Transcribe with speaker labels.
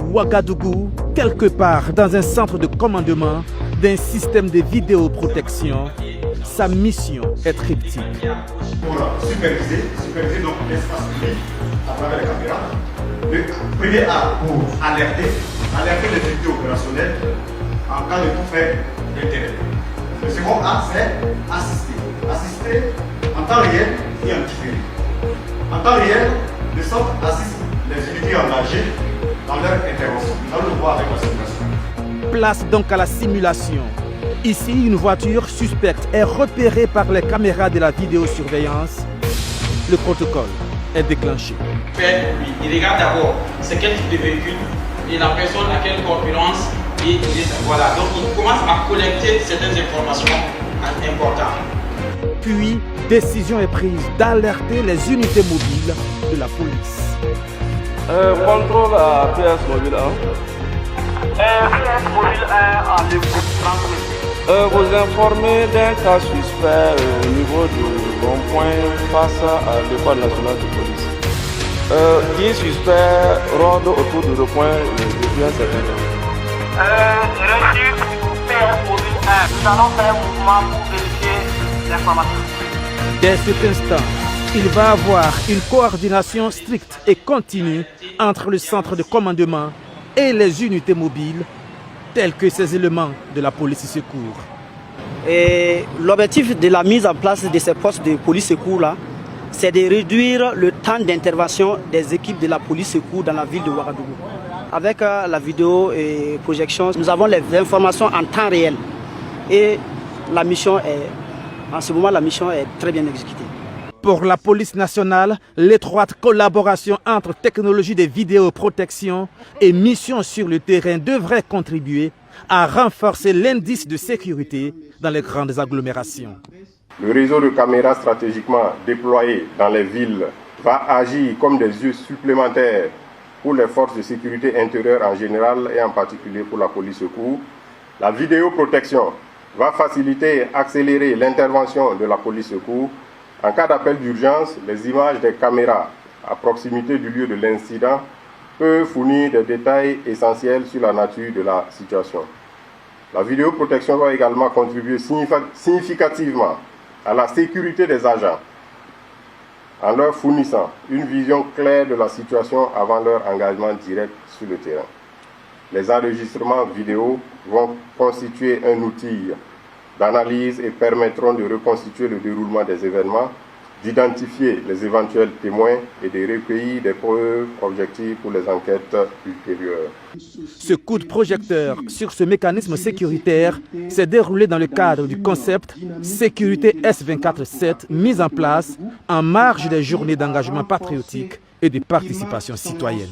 Speaker 1: Ouagadougou, quelque part dans un centre de commandement d'un système de vidéoprotection, sa mission est triptyque.
Speaker 2: Pour superviser donc l'espace public à travers les caméras. Le premier A pour alerter les unités opérationnelles en cas de tout fait d'intérêt. Le second A, c'est assister en temps réel et en différé. En temps réel, le centre assiste les unités engagées dans leur intervention. Nous allons le voir avec la simulation.
Speaker 1: Place donc à la simulation. Ici, une voiture suspecte est repérée par les caméras de la vidéosurveillance. Le protocole est déclenché.
Speaker 3: Il regarde d'abord c'est quel type de véhicule et la personne à quelle corpulence et voilà. Donc il commence à collecter certaines informations importantes.
Speaker 1: Puis, décision est prise d'alerter les unités mobiles de la police.
Speaker 4: Contrôle à PS Mobile 1.
Speaker 5: PS Mobile 1 en écoute.
Speaker 4: Vous informez d'un cas suspect au niveau du rond-point face à l'école nationale de police. 10 suspects rôdent autour du rond-point depuis un certain temps.
Speaker 5: Reçu PS Mobile 1. Nous allons faire un mouvement pour vérifier l'information.
Speaker 1: Dès cet instant, il va avoir une coordination stricte et continue entre le centre de commandement et les unités mobiles, tels que ces éléments de la police secours.
Speaker 6: L'objectif de la mise en place de ces postes de police secours là, c'est de réduire le temps d'intervention des équipes de la police secours dans la ville de Ouagadougou. Avec la vidéo et projection, nous avons les informations en temps réel et la mission en ce moment, la mission est très bien exécutée.
Speaker 1: Pour la police nationale, l'étroite collaboration entre technologie de vidéoprotection et mission sur le terrain devrait contribuer à renforcer l'indice de sécurité dans les grandes agglomérations.
Speaker 7: Le réseau de caméras stratégiquement déployé dans les villes va agir comme des yeux supplémentaires pour les forces de sécurité intérieure en général et en particulier pour la police secours. La vidéoprotection va faciliter et accélérer l'intervention de la police secours. En cas d'appel d'urgence, les images des caméras à proximité du lieu de l'incident peuvent fournir des détails essentiels sur la nature de la situation. La vidéoprotection va également contribuer significativement à la sécurité des agents en leur fournissant une vision claire de la situation avant leur engagement direct sur le terrain. Les enregistrements vidéo vont constituer un outil d'analyse et permettront de reconstituer le déroulement des événements, d'identifier les éventuels témoins et de recueillir des preuves objectives pour les enquêtes ultérieures.
Speaker 1: Ce coup de projecteur sur ce mécanisme sécuritaire s'est déroulé dans le cadre du concept Sécurité S24/7 mis en place en marge des journées d'engagement patriotique et de participation citoyenne.